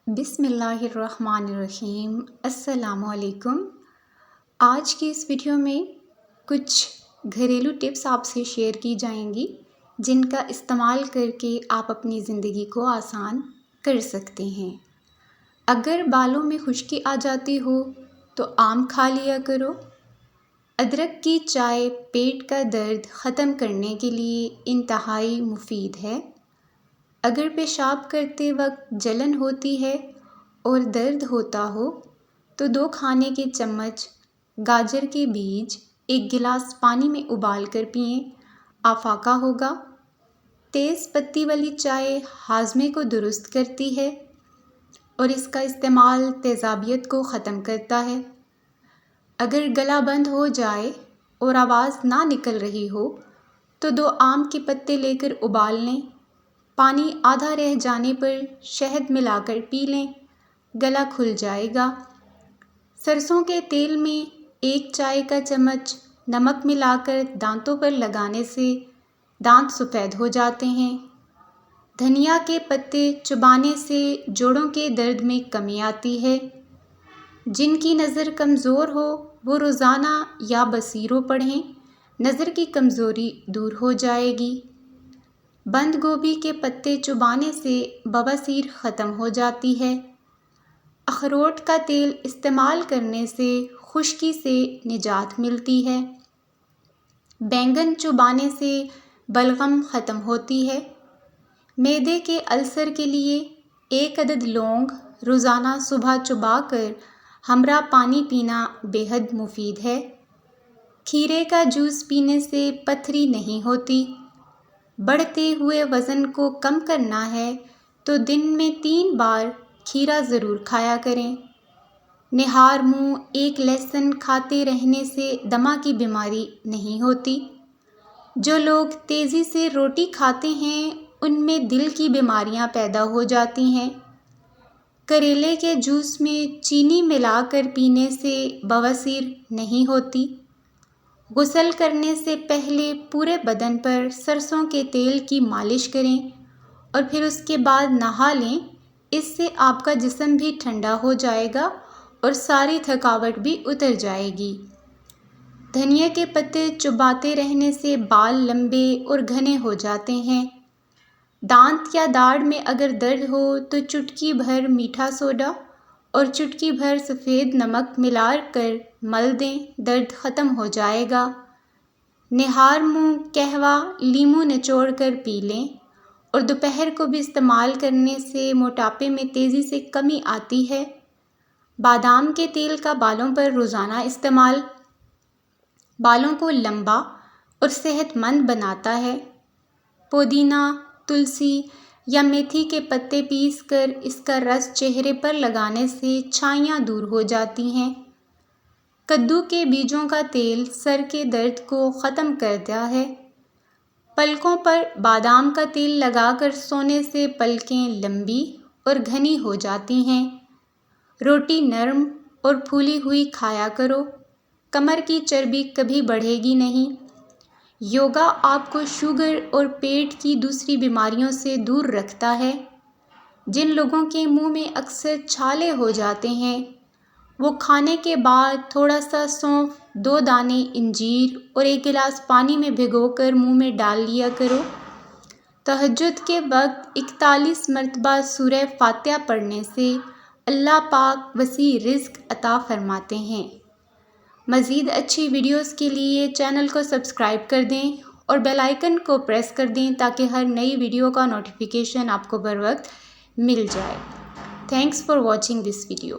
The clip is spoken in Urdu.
بسم اللہ الرحمن الرحیم۔ السلام علیکم۔ آج کی اس ویڈیو میں کچھ گھریلو ٹپس آپ سے شیئر کی جائیں گی جن کا استعمال کر کے آپ اپنی زندگی کو آسان کر سکتے ہیں۔ اگر بالوں میں خشکی آ جاتی ہو تو آم کھا لیا کرو۔ ادرک کی چائے پیٹ کا درد ختم کرنے کے لیے انتہائی مفید ہے۔ اگر پیشاب کرتے وقت جلن ہوتی ہے اور درد ہوتا ہو تو 2 کھانے کے چمچ گاجر کے بیج 1 گلاس پانی میں ابال کر پئیں، آفاقہ ہوگا۔ تیز پتی والی چائے ہاضمے کو درست کرتی ہے اور اس کا استعمال تیزابیت کو ختم کرتا ہے۔ اگر گلا بند ہو جائے اور آواز نہ نکل رہی ہو تو 2 آم کے پتے لے کر ابال لیں، پانی آدھا رہ جانے پر شہد ملا کر پی لیں، گلا کھل جائے گا۔ سرسوں کے تیل میں 1 چائے کا چمچ نمک ملا کر دانتوں پر لگانے سے دانت سفید ہو جاتے ہیں۔ دھنیا کے پتے چبانے سے جوڑوں کے درد میں کمی آتی ہے۔ جن کی نظر کمزور ہو وہ روزانہ یا بصیرو پڑھیں، نظر کی کمزوری دور ہو جائے گی۔ بند گوبھی کے پتے چبانے سے بواسیر ختم ہو جاتی ہے۔ اخروٹ کا تیل استعمال کرنے سے خشکی سے نجات ملتی ہے۔ بینگن چبانے سے بلغم ختم ہوتی ہے۔ معدے کے السر کے لیے 1 عدد لونگ روزانہ صبح چبا کر ہمراہ پانی پینا بے حد مفید ہے۔ کھیرے کا جوس پینے سے پتھری نہیں ہوتی۔ بڑھتے ہوئے وزن کو کم کرنا ہے تو دن میں 3 بار کھیرا ضرور کھایا کریں۔ نہار منہ 1 لہسن کھاتے رہنے سے دمہ کی بیماری نہیں ہوتی۔ جو لوگ تیزی سے روٹی کھاتے ہیں ان میں دل کی بیماریاں پیدا ہو جاتی ہیں۔ کریلے کے جوس میں چینی ملا کر پینے سے بواسیر نہیں ہوتی۔ غسل کرنے سے پہلے پورے بدن پر سرسوں کے تیل کی مالش کریں اور پھر اس کے بعد نہا لیں، اس سے آپ کا جسم بھی ٹھنڈا ہو جائے گا اور ساری تھکاوٹ بھی اتر جائے گی۔ دھنیا کے پتے چباتے رہنے سے بال لمبے اور گھنے ہو جاتے ہیں۔ دانت یا داڑھ میں اگر درد ہو تو چٹکی بھر میٹھا سوڈا اور چٹکی بھر سفید نمک ملا کر مل دیں، درد ختم ہو جائے گا۔ نہار منہ قہوہ لیموں نچوڑ کر پی لیں اور دوپہر کو بھی استعمال کرنے سے موٹاپے میں تیزی سے کمی آتی ہے۔ بادام کے تیل کا بالوں پر روزانہ استعمال بالوں کو لمبا اور صحت مند بناتا ہے۔ پودینہ، تلسی یا میتھی کے پتے پیس کر اس کا رس چہرے پر لگانے سے چھائیاں دور ہو جاتی ہیں۔ کدو کے بیجوں کا تیل سر کے درد کو ختم کرتا ہے۔ پلکوں پر بادام کا تیل لگا کر سونے سے پلکیں لمبی اور گھنی ہو جاتی ہیں۔ روٹی نرم اور پھولی ہوئی کھایا کرو، کمر کی چربی کبھی بڑھے گی نہیں۔ یوگا آپ کو شوگر اور پیٹ کی دوسری بیماریوں سے دور رکھتا ہے۔ جن لوگوں کے منہ میں اکثر چھالے ہو جاتے ہیں وہ کھانے کے بعد تھوڑا سا سونف، 2 دانے انجیر اور 1 گلاس پانی میں بھگو کر منہ میں ڈال لیا کرو۔ تہجد کے وقت 41 مرتبہ سورہ فاتحہ پڑھنے سے اللہ پاک وسیع رزق عطا فرماتے ہیں۔ مزید اچھی ویڈیوز کے لیے چینل کو سبسکرائب کر دیں اور بیل آئیکن کو پریس کر دیں تاکہ ہر نئی ویڈیو کا نوٹیفیکیشن آپ کو بر وقت مل جائے۔ Thanks for watching this video.